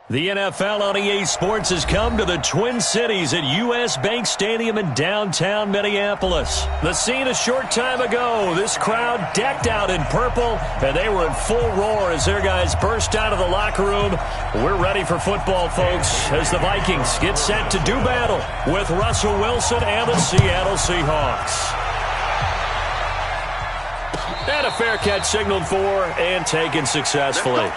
The NFL on eSports has come to the Twin Cities at U.S. Bank Stadium in downtown Minneapolis. The scene a short time ago, this crowd decked out in purple, and they were in full roar as their guys burst out of the locker room. We're ready for football, folks, as the Vikings get set to do battle with Russell Wilson and the Seattle Seahawks. And a fair catch signaled for and taken successfully.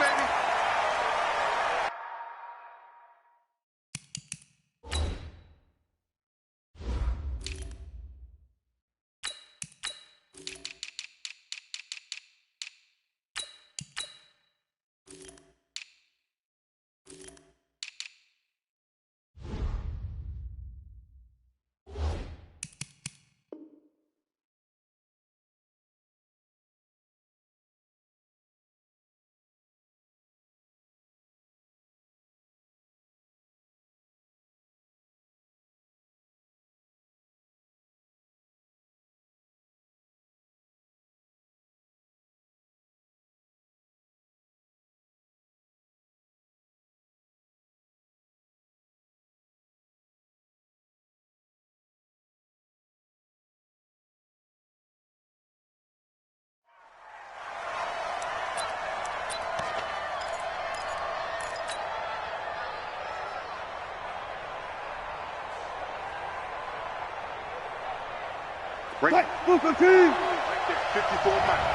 Break. Move the team. Right there, 54 miles.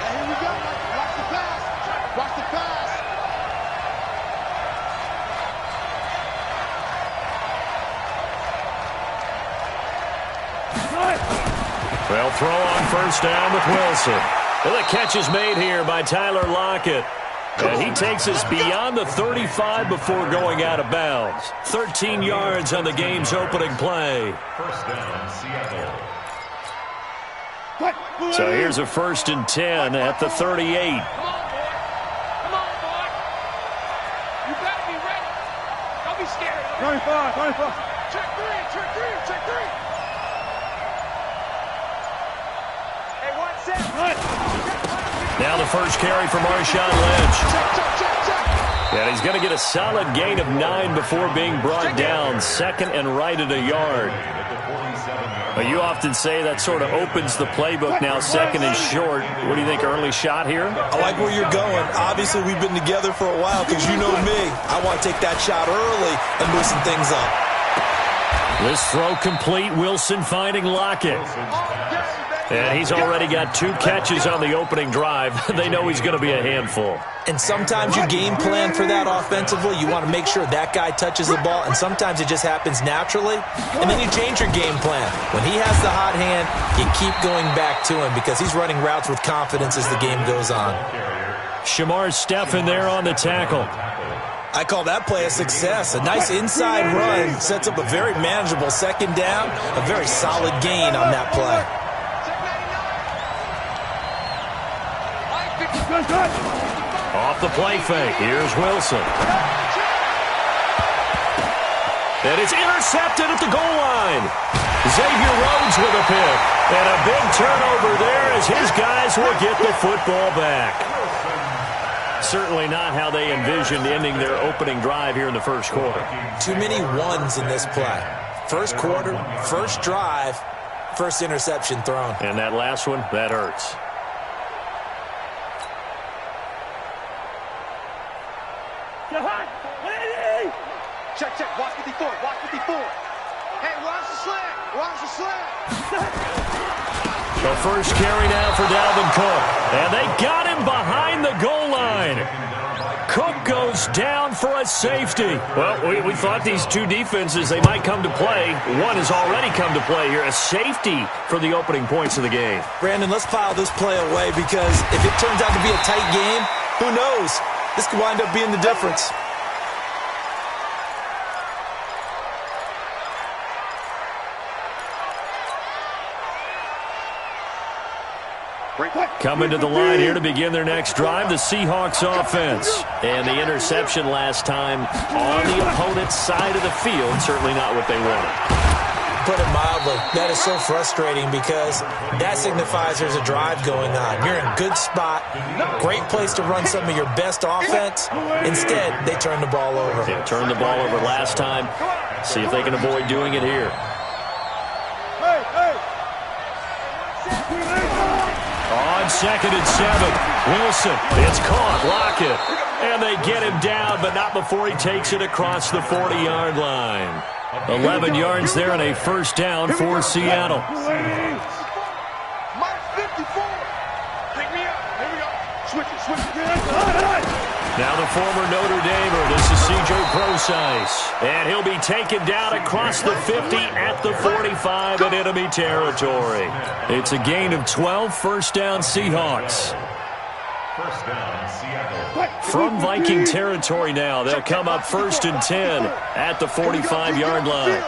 And here we go. Watch the pass. Watch the pass. Well, throw on first down with Wilson. Well, the catch is made here by Tyler Lockett. And he takes us beyond the 35 before going out of bounds. 13 yards on the game's opening play. First down, Seattle. So here's a 1st and 10 at the 38. Come on, boy. Come on, boy. You better be ready. Don't be scared. 25. Check three. Hey, 1 set. Now the first carry for Marshawn Lynch. Check. And he's going to get a solid gain of 9 before being brought down. 2nd and right at a yard. You often say that sort of opens the playbook now, 2nd and short. What do you think, early shot here? I like where you're going. Obviously, we've been together for a while because you know me. I want to take that shot early and loosen things up. This throw complete. Wilson finding Lockett. And he's already got 2 catches on the opening drive. They know he's going to be a handful. And sometimes you game plan for that offensively. You want to make sure that guy touches the ball, and sometimes it just happens naturally. And then you change your game plan. When he has the hot hand, you keep going back to him because he's running routes with confidence as the game goes on. Shamar Stephen there on the tackle. I call that play a success. A nice inside run sets up a very manageable 2nd down, a very solid gain on that play. Off the play fake. Here's Wilson. And it's intercepted at the goal line. Xavier Rhodes with a pick. And a big turnover there as his guys will get the football back. Certainly not how they envisioned ending their opening drive here in the first quarter. Too many ones in this play. First quarter, first drive, first interception thrown. And that last one, that hurts. Check. Watch 54. Hey, watch the slant. The first carry now for Dalvin Cook. And they got him behind the goal line. Cook goes down for a safety. Well, we thought these 2 defenses, they might come to play. One has already come to play here. A safety for the opening points of the game. Brandon, let's file this play away because if it turns out to be a tight game, who knows? This could wind up being the difference. Coming to the line here to begin their next drive, the Seahawks offense. And the interception last time on the opponent's side of the field, certainly not what they wanted. put it mildly. That is so frustrating because that signifies there's a drive going on. You're in a good spot, great place to run some of your best offense. Instead, they turn the ball over. They turned the ball over last time. See if they can avoid doing it here. On 2nd and 7, Wilson. It's caught. Lockett. And they get him down, but not before he takes it across the 40-yard line. 11 yards there and a first down for Seattle. Now the former Notre Damer, this is C.J. Prosise. And he'll be taken down across the 50 at the 45 in enemy territory. It's a gain of 12, first down Seahawks. First down, Seattle. From Viking territory now, they'll come up 1st and 10 at the 45-yard line.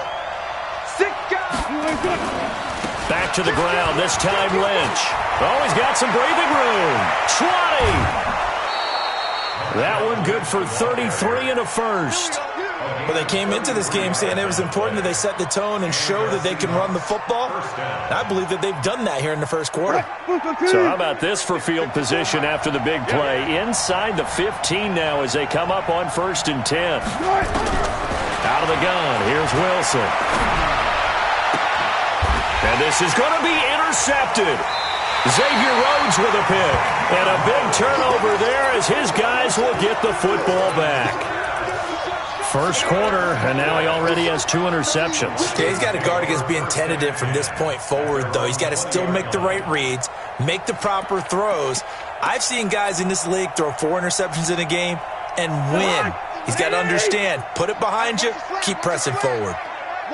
Back to the ground, this time Lynch. Oh, he's got some breathing room. 20. That one good for 33 and a first. Well, they came into this game saying it was important that they set the tone and show that they can run the football. And I believe that they've done that here in the first quarter. So how about this for field position after the big play? Inside the 15 now as they come up on 1st and 10. Out of the gun, here's Wilson. And this is going to be intercepted. Xavier Rhodes with a pick. And a big turnover there as his guys will get the football back. First quarter, and now he already has 2 interceptions. Yeah, he's got to guard against being tentative from this point forward, though. He's got to still make the right reads, make the proper throws. I've seen guys in this league throw 4 interceptions in a game and win. He's got to understand, put it behind you, keep pressing forward.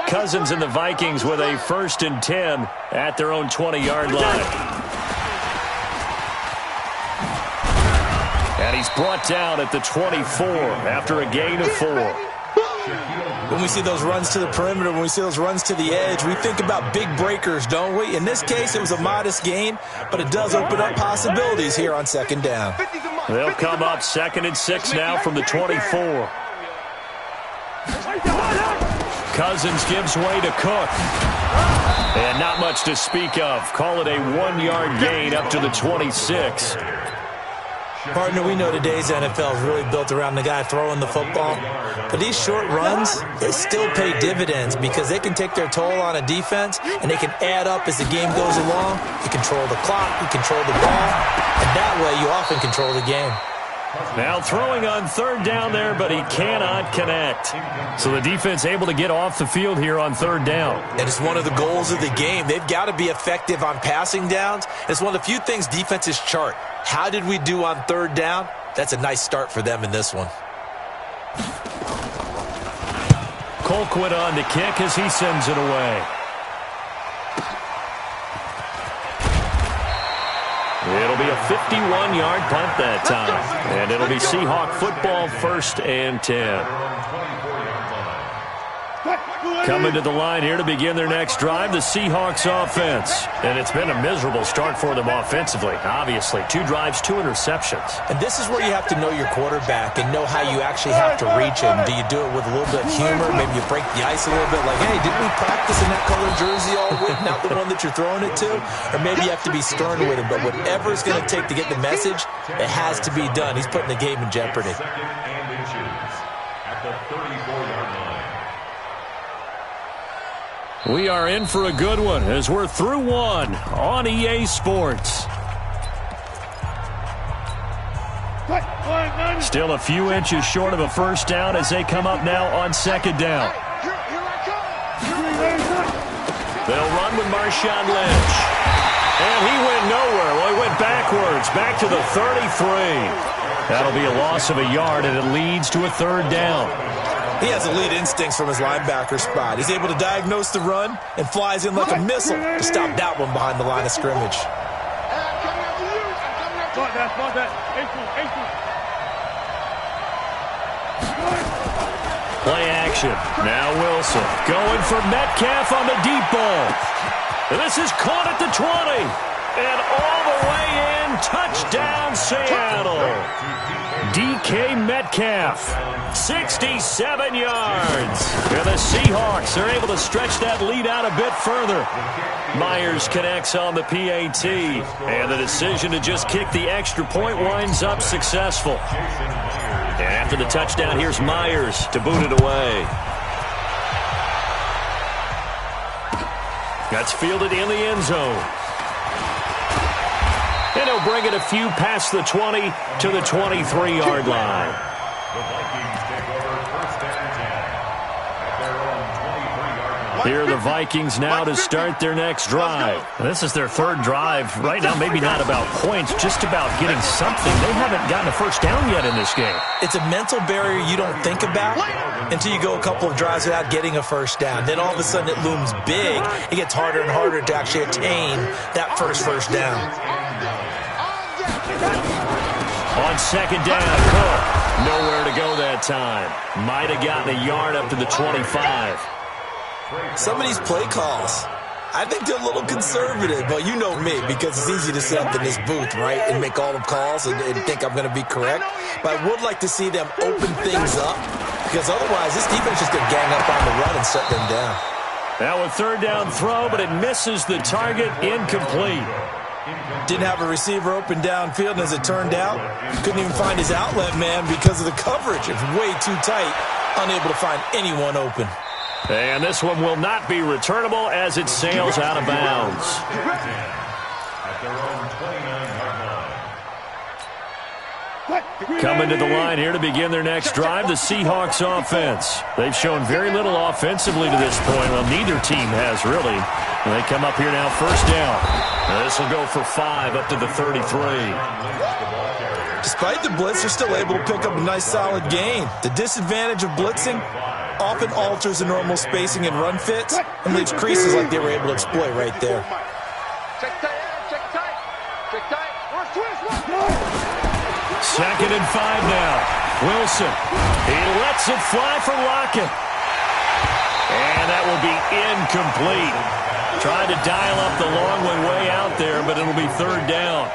Cousins and the Vikings with a 1st and 10 at their own 20-yard line. And he's brought down at the 24 after a gain of 4. When we see those runs to the perimeter, when we see those runs to the edge, we think about big breakers, don't we? In this case, it was a modest gain, but it does open up possibilities here on 2nd down. They'll come up 2nd and 6 now from the 24. Cousins gives way to Cook. And not much to speak of. Call it a 1-yard gain up to the 26. Partner, we know today's NFL is really built around the guy throwing the football. But these short runs, they still pay dividends because they can take their toll on a defense and they can add up as the game goes along. You control the clock, you control the ball, and that way you often control the game. Now throwing on 3rd down there, but he cannot connect. So the defense able to get off the field here on 3rd down. And it's one of the goals of the game. They've got to be effective on passing downs. It's one of the few things defenses chart. How did we do on 3rd down? That's a nice start for them in this one. Colquitt on to kick as he sends it away. It'll be a 51-yard punt that time. And it'll be Seahawk football 1st and 10. Coming to the line here to begin their next drive, the Seahawks offense. And it's been a miserable start for them offensively. Obviously, 2 drives, 2 interceptions. And this is where you have to know your quarterback and know how you actually have to reach him. Do you do it with a little bit of humor? Maybe you break the ice a little bit like, hey, didn't we practice in that colored jersey all week? Not the one that you're throwing it to? Or maybe you have to be stern with him. But whatever it's going to take to get the message, it has to be done. He's putting the game in jeopardy. Second and inches at the 34-yard line. We are in for a good one as we're through 1 on EA Sports. Still a few inches short of a first down as they come up now on 2nd down. They'll run with Marshawn Lynch. And he went nowhere. Well, he went backwards, back to the 33. That'll be a loss of a yard, and it leads to a 3rd down. He has elite instincts from his linebacker spot. He's able to diagnose the run and flies in like a missile to stop that one behind the line of scrimmage. Play action. Now Wilson going for Metcalf on the deep ball. And this is caught at the 20. And all the way in, touchdown Seattle. DK Metcalf, 67 yards. And the Seahawks are able to stretch that lead out a bit further. Myers connects on the PAT. And the decision to just kick the extra point winds up successful. And after the touchdown, here's Myers to boot it away. That's fielded in the end zone. And he'll bring it a few past the 20 to the 23-yard line. The Vikings take over first and 10 at their own 23-yard line. Here are the Vikings now to start their next drive. This is their third drive. Right now, maybe not about points, just about getting something. They haven't gotten a first down yet in this game. It's a mental barrier you don't think about until you go a couple of drives without getting a first down. Then all of a sudden it looms big. It gets harder and harder to actually attain that first down. On second down, Cook. Nowhere to go that time. Might have gotten a yard up to the 25. Some of these play calls, I think they're a little conservative, but you know me, because it's easy to sit up in this booth, right, and make all the calls and think I'm going to be correct. But I would like to see them open things up, because otherwise this defense is going to gang up on the run and shut them down. Now a third down throw, but it misses the target, incomplete. Didn't have a receiver open downfield, and as it turned out, couldn't even find his outlet man because of the coverage. It's way too tight, unable to find anyone open. And this one will not be returnable as it sails out of bounds. At their own 29-yard line. Coming to the line here to begin their next drive, the Seahawks offense. They've shown very little offensively to this point. Well, neither team has really. And they come up here now, first down. This will go for 5 up to the 33. Despite the blitz, they're still able to pick up a nice solid gain. The disadvantage of blitzing often alters the normal spacing and run fits and leaves creases like they were able to exploit right there. Check tight, check tight, check tight. Second and 5 now. Wilson. He lets it fly for Lockett. And that will be incomplete. Tried to dial up the long one way out there, but it'll be third down.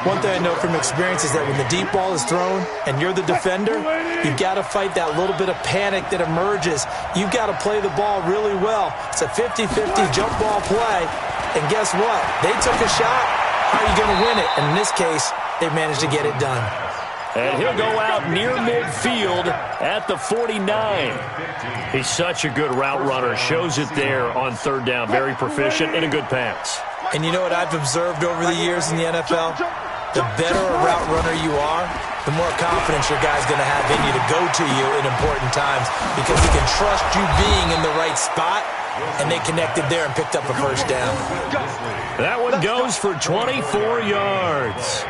One thing I know from experience is that when the deep ball is thrown and you're the defender, you've got to fight that little bit of panic that emerges. You've got to play the ball really well. It's a 50-50 jump ball play. And guess what? They took a shot. How are you going to win it? And in this case, they managed to get it done. And he'll go out near midfield at the 49. He's such a good route runner. Shows it there on third down. Very proficient and a good pass. And you know what I've observed over the years in the NFL? The better a route runner you are, the more confidence your guy's going to have in you to go to you in important times because he can trust you being in the right spot, and they connected there and picked up a first down. That one goes for 24 yards.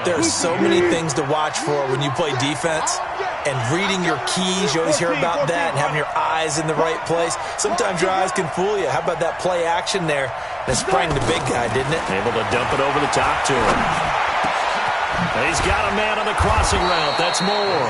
There are so many things to watch for when you play defense, and reading your keys, you always hear about that, and having your eyes in the right place. Sometimes your eyes can fool you. How about that play action there? That sprang the big guy, didn't it? Able to dump it over the top to him. He's got a man on the crossing route. That's Moore.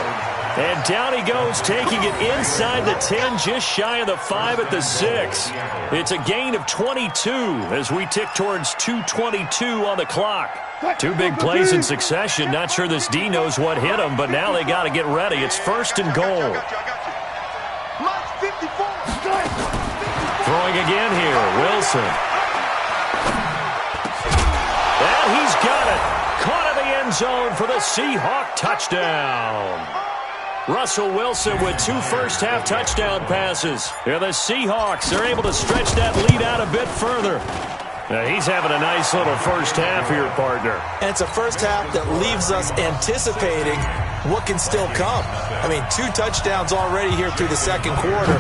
And down he goes, taking it inside the 10, just shy of the 5 at the 6. It's a gain of 22 as we tick towards 2:22 on the clock. 2 big plays in succession. Not sure this D knows what hit him, but now they got to get ready. It's first and goal. Throwing again here, Wilson. And he's got it. Caught in the end zone for the Seahawk touchdown. Russell Wilson with 2 first-half touchdown passes. And the Seahawks are able to stretch that lead out a bit further. Now he's having a nice little first half here, partner. And it's a first half that leaves us anticipating what can still come. I mean, 2 touchdowns already here through the second quarter.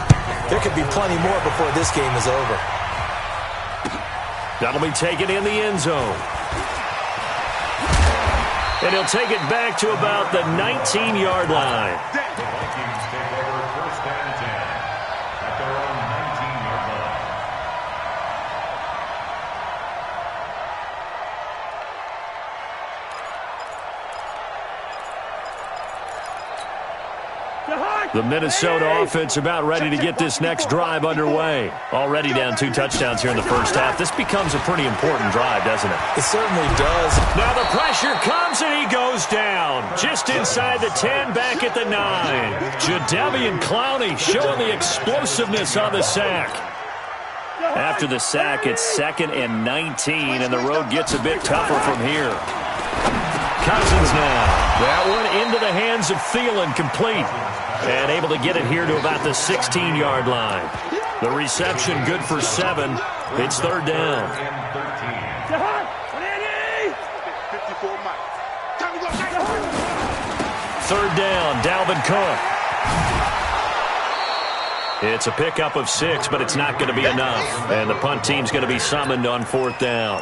There could be plenty more before this game is over. That'll be taken in the end zone. And he'll take it back to about the 19-yard line. The Vikings take over first and 10 at their own 19-yard line. The Minnesota offense about ready to get this next drive underway. Already down 2 touchdowns here in the first half. This becomes a pretty important drive, doesn't it? It certainly does. Now the pressure comes and he goes down. Just inside the 10, back at the 9. Jadeveon Clowney showing the explosiveness on the sack. After the sack, it's 2nd and 19, and the road gets a bit tougher from here. Cousins now. That one into the hands of Thielen, complete. And able to get it here to about the 16-yard line. The reception good for 7. It's 3rd down. 3rd down, Dalvin Cook. It's a pickup of 6, but it's not going to be enough. And the punt team's going to be summoned on 4th down.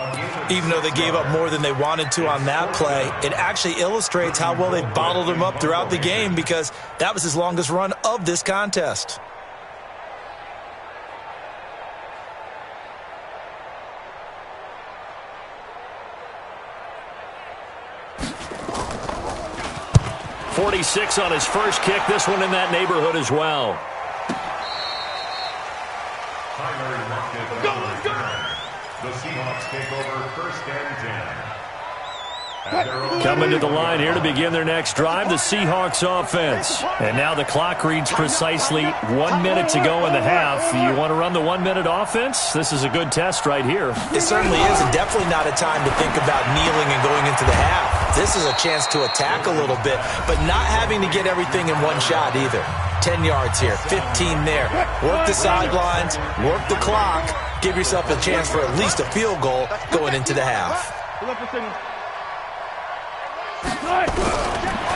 Even though they gave up more than they wanted to on that play, it actually illustrates how well they bottled them up throughout the game, because that was his longest run of this contest. .46 on his first kick. This one in that neighborhood as well. The Seahawks take over 1st and 10. Coming to the line here to begin their next drive, the Seahawks offense. And now the clock reads precisely 1 minute to go in the half. You want to run the 1-minute offense? This is a good test right here. It certainly is, and definitely not a time to think about kneeling and going into the half. This is a chance to attack a little bit, but not having to get everything in one shot either. 10 yards here, 15 there. Work the sidelines, work the clock. Give yourself a chance for at least a field goal going into the half.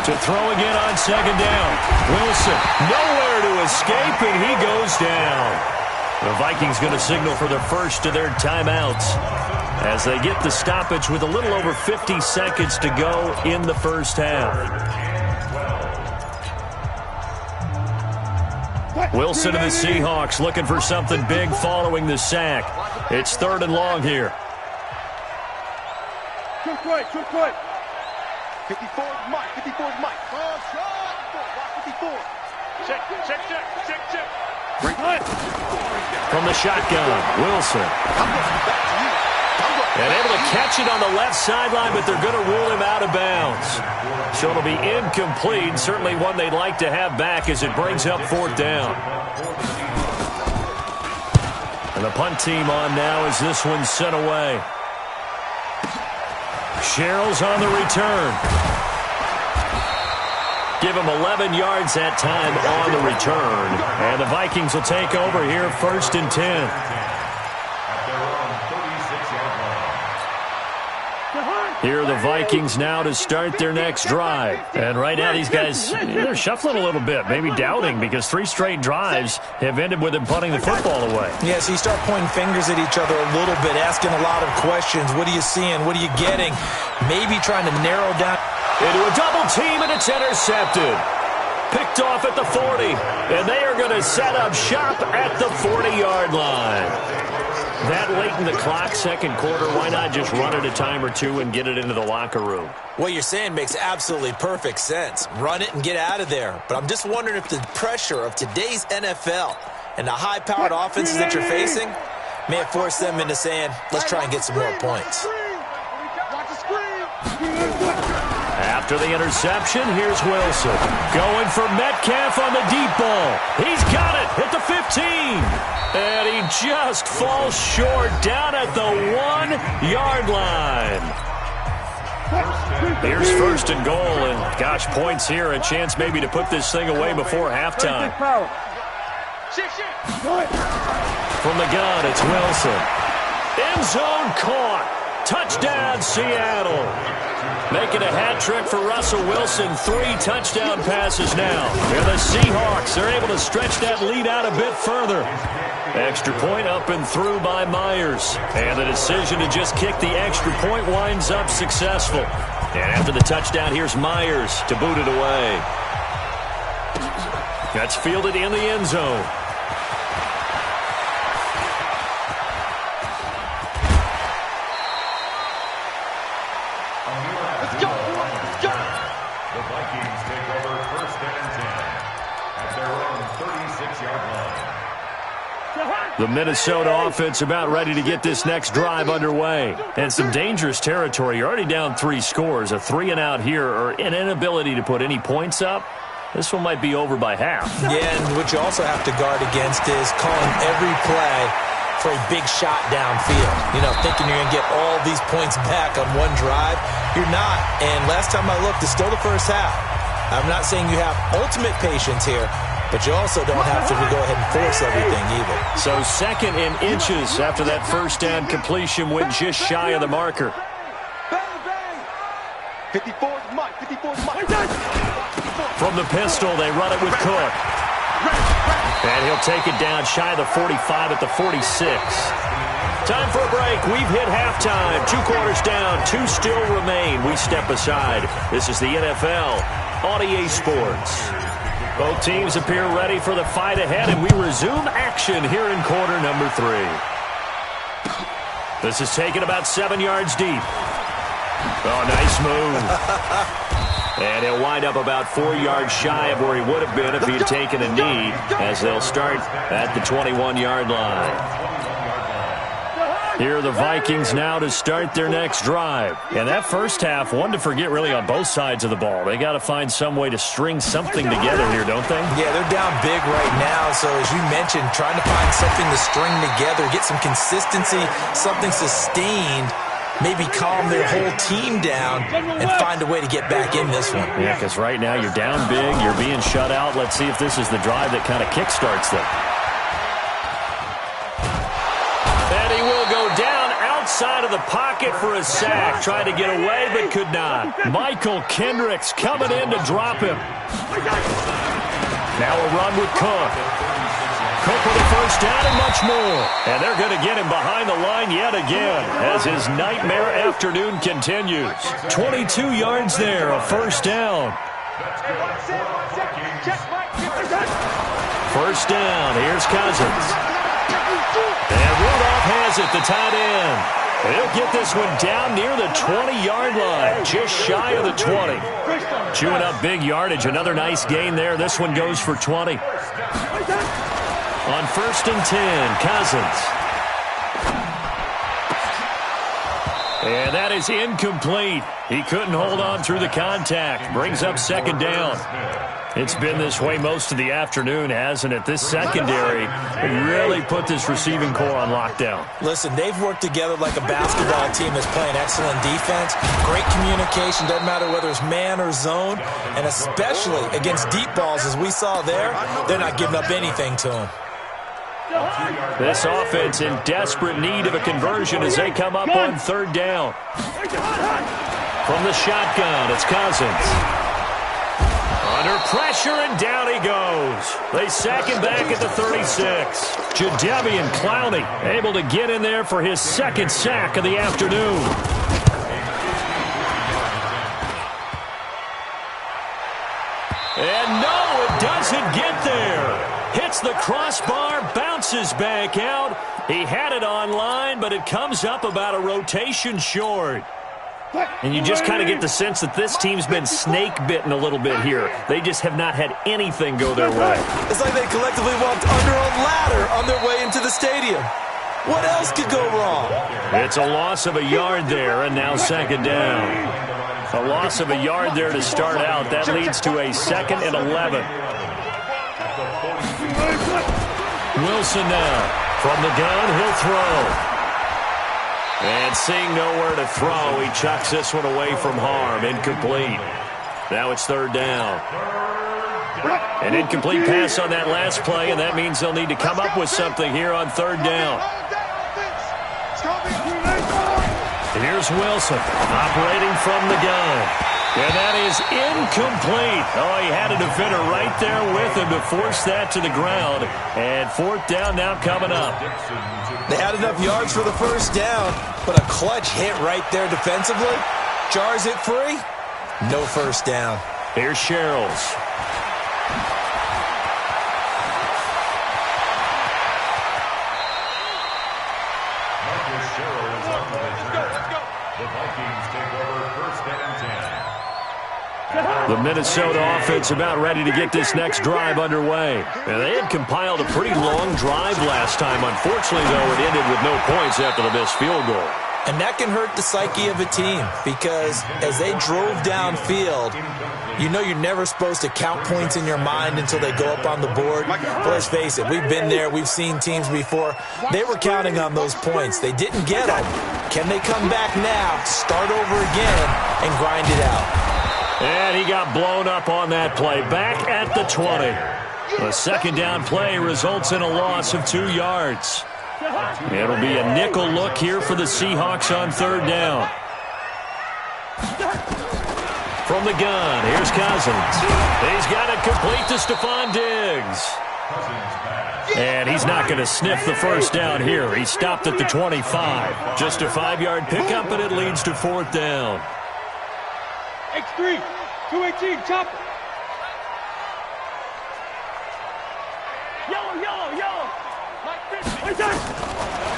To throw again on 2nd down. Wilson nowhere to escape, and he goes down. The Vikings going to signal for the first of their timeouts as they get the stoppage with a little over 50 seconds to go in the first half. Wilson and the Seahawks looking for something big following the sack. It's 3rd and long here. Quick. 54 Mike. 54 Mike. Oh, shot. 54. Check. From the shotgun, Wilson. And able to catch it on the left sideline, but they're going to rule him out of bounds. So it'll be incomplete. Certainly one they'd like to have back as it brings up 4th down. And the punt team on now as this one's sent away. Sherrill's on the return. Give him 11 yards that time on the return. And the Vikings will take over here 1st and 10. Here are the Vikings now to start their next drive. And right now these guys, they're shuffling a little bit, maybe doubting, because 3 straight drives have ended with them punting the football away. Yeah, so you start pointing fingers at each other a little bit, asking a lot of questions. What are you seeing? What are you getting? Maybe trying to narrow down. Into a double team, and it's intercepted. Picked off at the 40, and they are going to set up shop at the 40-yard line. That late in the clock, 2nd quarter, why not just run it a time or 2 and get it into the locker room? What you're saying makes absolutely perfect sense. Run it and get out of there. But I'm just wondering if the pressure of today's NFL and the high-powered offenses that you're facing may have forced them into saying, let's try and get some more points. After the interception, here's Wilson. Going for Metcalf on the deep ball. He's got it at the 15. And he just falls short down at the 1-yard line. Here's 1st and goal, and gosh, points here. A chance maybe to put this thing away before halftime. From the gun, it's Wilson. End zone caught. Touchdown, Seattle. Making a hat trick for Russell Wilson. 3 touchdown passes now. And the Seahawks are able to stretch that lead out a bit further. Extra point up and through by Myers. And the decision to just kick the extra point winds up successful. And after the touchdown, here's Myers to boot it away. That's fielded in the end zone. their own 36-yard line. The Minnesota offense about ready to get this next drive underway. And some dangerous territory. You're already down 3 scores. A 3-and-out here or an inability to put any points up. This one might be over by half. Yeah, and what you also have to guard against is calling every play for a big shot downfield. You know, thinking you're going to get all these points back on one drive. You're not. And last time I looked, it's still the first half. I'm not saying you have ultimate patience here, but you also don't have to go ahead and force everything either. So 2nd in inches after that first down completion went just shy of the marker. 54's Mike. 54's Mike. From the pistol, they run it with Cook. And he'll take it down shy of the 45 at the 46. Time for a break. We've hit halftime. 2 quarters down. 2 still remain. We step aside. This is the NFL on eSports. Both teams appear ready for the fight ahead, and we resume action here in quarter number 3. This is taken about 7 yards deep. Oh, nice move. And he'll wind up about 4 yards shy of where he would have been if he had taken a knee, as they'll start at the 21-yard line. Here are the Vikings now to start their next drive. And that first half, one to forget really on both sides of the ball. They got to find some way to string something together here, don't they? Yeah, they're down big right now. So as you mentioned, trying to find something to string together, get some consistency, something sustained, maybe calm their whole team down and find a way to get back in this one. Yeah, because right now you're down big, you're being shut out. Let's see if this is the drive that kind of kickstarts them. And he will go down outside of the pocket for a sack. Tried to get away, but could not. Michael Kendricks coming in to drop him. Now a run with Cook. Cook with a first down and much more. And they're going to get him behind the line yet again as his nightmare afternoon continues. 22 yards there, a first down. First down, here's Cousins. And Rudolph has it, the tight end. He'll get this one down near the 20-yard line, just shy of the 20. Chewing up big yardage, another nice gain there. This one goes for 20. On 1st and 10, Cousins. And that is incomplete. He couldn't hold on through the contact. Brings up 2nd down. It's been this way most of the afternoon, hasn't it? This secondary really put this receiving core on lockdown. Listen, they've worked together like a basketball team that's playing excellent defense. Great communication, doesn't matter whether it's man or zone. And especially against deep balls, as we saw there, they're not giving up anything to them. This offense in desperate need of a conversion as they come up on 3rd down. From the shotgun, it's Cousins. Under pressure, and down he goes. They sack him back at the 36. Jadeveon Clowney able to get in there for his 2nd sack of the afternoon. And no, it doesn't get there. Hits the crossbar, bounces back out. He had it online, but it comes up about a rotation short. And you just kind of get the sense that this team's been snake-bitten a little bit here. They just have not had anything go their way. It's like they collectively walked under a ladder on their way into the stadium. What else could go wrong? It's a loss of a yard there, and now 2nd down. A loss of a yard there to start out. That leads to a 2nd and 11. Wilson now. From the gun, he'll throw. And seeing nowhere to throw, he chucks this one away from harm. Incomplete. Now it's 3rd down. An incomplete pass on that last play, and that means they'll need to come up with something here on 3rd down. Here's Wilson operating from the gun. And that is incomplete. Oh, he had a defender right there with him to force that to the ground. And 4th down now coming up. They had enough yards for the first down, but a clutch hit right there defensively. Jars it free. No first down. Here's Sherrills. The Minnesota offense about ready to get this next drive underway. And they had compiled a pretty long drive last time. Unfortunately, though, it ended with no points after the missed field goal. And that can hurt the psyche of a team because as they drove downfield, you know you're never supposed to count points in your mind until they go up on the board. But let's face it, we've been there. We've seen teams before. They were counting on those points. They didn't get them. Can they come back now, start over again, and grind it out? And he got blown up on that play. Back at the 20. A second down play results in a loss of 2 yards. It'll be a nickel look here for the Seahawks on third down. From the gun, here's Cousins. He's got it complete to Stephon Diggs. And he's not going to sniff the first down here. He stopped at the 25. Just a 5-yard pickup, and it leads to fourth down. X3, 218, chopper. Yellow.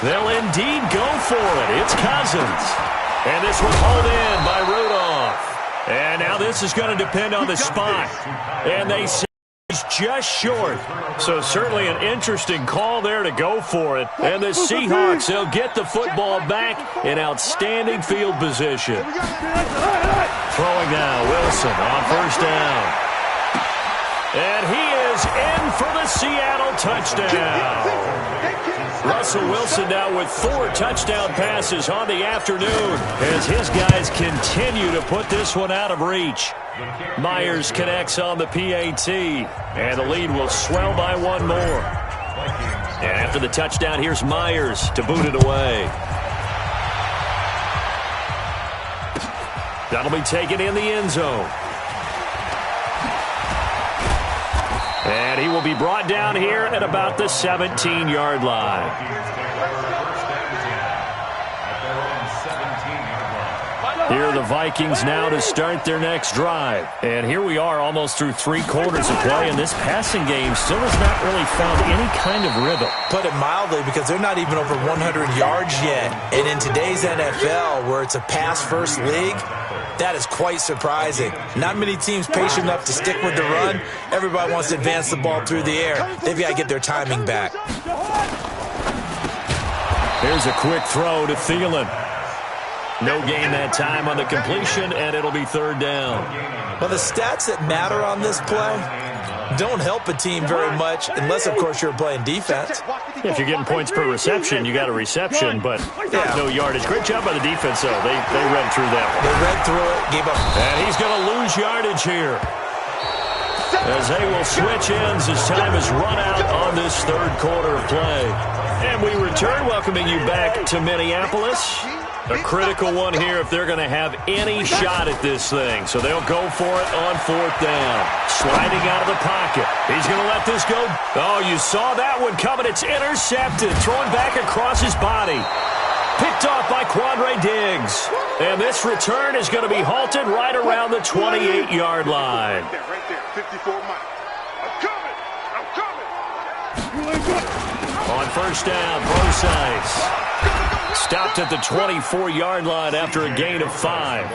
They'll indeed go for it. It's Cousins. And this one hauled in by Rudolph. And now this is going to depend on the spot. And they say he's just short. So certainly an interesting call there to go for it. And the Seahawks, they'll get the football back in outstanding field position. Throwing now, Wilson on first down. And he is in for the Seattle touchdown. Russell Wilson now with 4 touchdown passes on the afternoon as his guys continue to put this one out of reach. Myers connects on the PAT, and the lead will swell by 1 more. And after the touchdown, here's Myers to boot it away. That'll be taken in the end zone. And he will be brought down here at about the 17-yard line. Here are the Vikings now to start their next drive. And here we are almost through 3 quarters of play, and this passing game still has not really found any kind of rhythm. Put it mildly, because they're not even over 100 yards yet. And in today's NFL, where it's a pass-first league, that is quite surprising. Not many teams patient enough to stick with the run. Everybody wants to advance the ball through the air. They've got to get their timing back. Here's a quick throw to Thielen. No gain that time on the completion, and it'll be third down. Well, the stats that matter on this play don't help a team very much unless, of course, you're playing defense. If you're getting points per reception, you got a reception, but no yardage. Great job by the defense, though. They read through that one. They read through it, gave up. And he's going to lose yardage here as they will switch ends as time is run out on this third quarter of play. And we return, welcoming you back to Minneapolis. A critical one here if they're going to have any shot at this thing. So they'll go for it on fourth down. Sliding out of the pocket. He's going to let this go. Oh, you saw that one coming. It's intercepted. Thrown back across his body. Picked off by Quandre Diggs. And this return is going to be halted right around the 28-yard line. Right there, 54 miles. I'm coming. On first down, Brosize. Stopped at the 24-yard line after a gain of 5.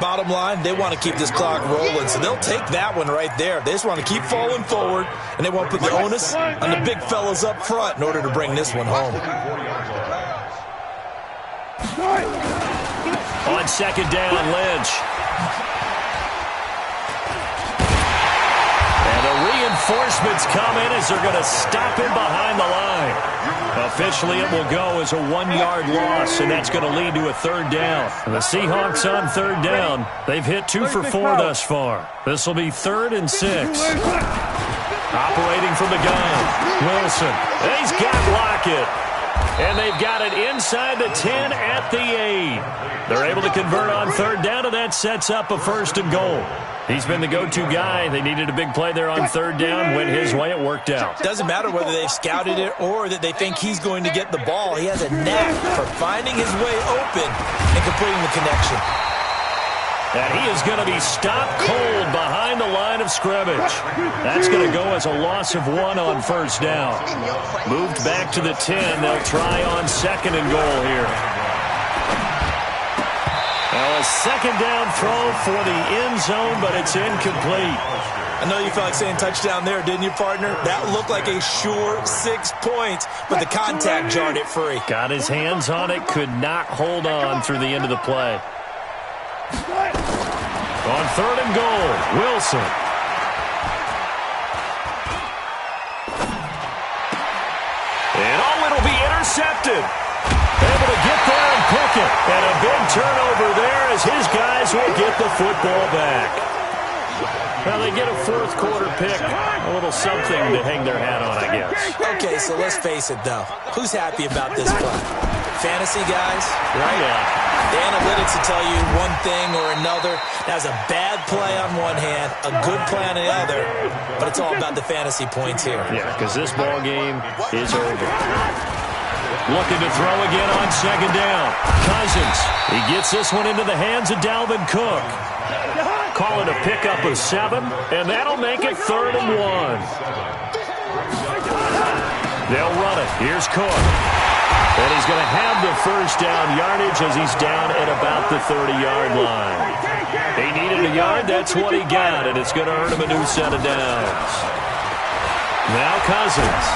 Bottom line, they want to keep this clock rolling, so they'll take that one right there. They just want to keep falling forward, and they want to put the onus on the big fellas up front in order to bring this one home. On second down, Lynch. And the reinforcements come in as they're going to stop him behind the line. Officially, it will go as a 1-yard loss, and that's going to lead to a third down. And the Seahawks on third down. They've hit 2 for 4 thus far. This will be 3rd and 6. Operating from the gun, Wilson. He's got Lockett. And they've got it inside the 10 at the 8. They're able to convert on third down, and that sets up a 1st and goal. He's been the go-to guy. They needed a big play there on third down. Went his way. It worked out. Doesn't matter whether they've scouted it or that they think he's going to get the ball. He has a knack for finding his way open and completing the connection. And he is going to be stopped cold behind the line of scrimmage. That's going to go as a loss of 1 on first down. Moved back to the 10. They'll try on 2nd and goal here. Well, a second down throw for the end zone, but it's incomplete. I know you felt like saying touchdown there, didn't you, partner? That looked like a sure 6 points, but the contact jarred it free. Got his hands on it, could not hold on through the end of the play. On 3rd and goal, Wilson. And it'll be intercepted. Able to get there and pick it. And a big turnover there as his guys will get the football back. Well, they get a 4th quarter pick. A little something to hang their hat on, I guess. Okay, so let's face it, though. Who's happy about this play? Fantasy guys, right? Yeah. The analytics will tell you one thing or another. That's a bad play on one hand, a good play on the other, but it's all about the fantasy points here. Yeah, because this ball game is over. Looking to throw again on 2nd down. Cousins. He gets this one into the hands of Dalvin Cook. Call it a pickup of 7, and that'll make it 3rd and 1. They'll run it. Here's Cook. And he's going to have the first down yardage as he's down at about the 30-yard line. He needed a yard. That's what he got, and it's going to earn him a new set of downs. Now Cousins.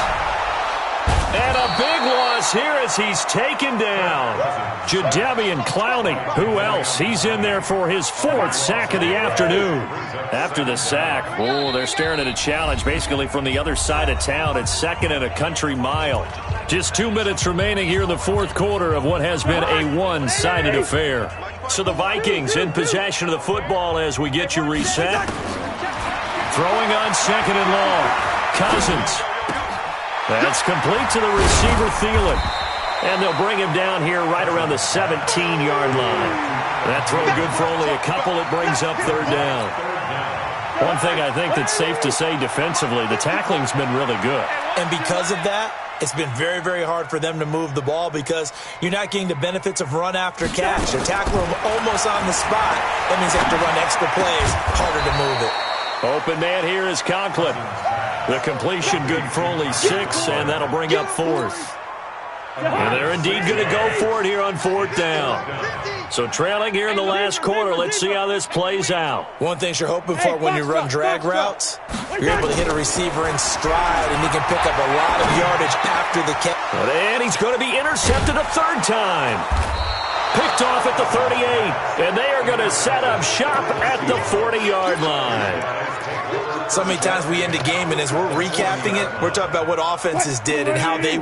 And a big loss here as he's taken down. Jadeveon Clowney. Who else? He's in there for his 4th sack of the afternoon. After the sack, they're staring at a challenge basically from the other side of town. It's 2nd and a country mile. Just 2 minutes remaining here in the 4th quarter of what has been a one-sided affair. So the Vikings in possession of the football as we get you reset. Throwing on 2nd and long. Cousins. That's complete to the receiver, Thielen. And they'll bring him down here right around the 17-yard line. That throw good for only a couple. It brings up 3rd down. One thing I think that's safe to say defensively, the tackling's been really good. And because of that, it's been very, very hard for them to move the ball because you're not getting the benefits of run after catch. They're tackling them almost on the spot. That means they have to run extra plays, harder to move it. Open man here is Conklin. The completion good for only 6, and that'll bring up 4th. And they're indeed going to go for it here on 4th down. So trailing here in the last quarter. Let's see how this plays out. One thing you're hoping for when you run drag routes, you're able to hit a receiver in stride, and he can pick up a lot of yardage after the catch. And he's going to be intercepted a 3rd time. Picked off at the 38, and they are going to set up shop at the 40-yard line. So many times we end the game, and as we're recapping it, we're talking about what offenses did and how they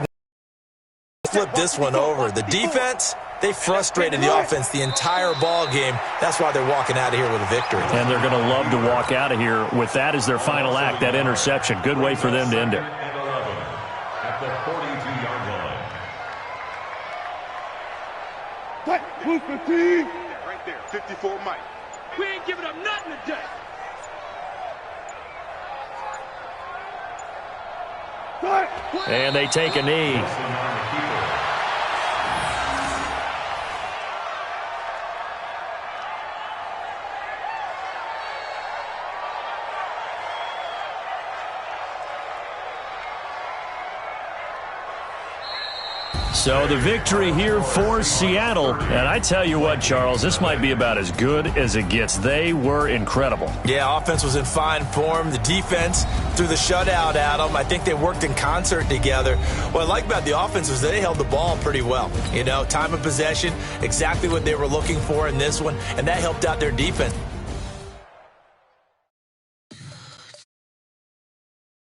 flipped this one over. The defense, they frustrated the offense the entire ball game. That's why they're walking out of here with a victory. And they're going to love to walk out of here with that as their final act, that interception. Good way for them to end it. At the 42-yard line. Right there, 54 Mike. We ain't giving up nothing today. And they take a knee. So the victory here for Seattle. And I tell you what, Charles, this might be about as good as it gets. They were incredible. Yeah, offense was in fine form. The defense threw the shutout at them. I think they worked in concert together. What I like about the offense was they held the ball pretty well. You know, time of possession, exactly what they were looking for in this one, and that helped out their defense.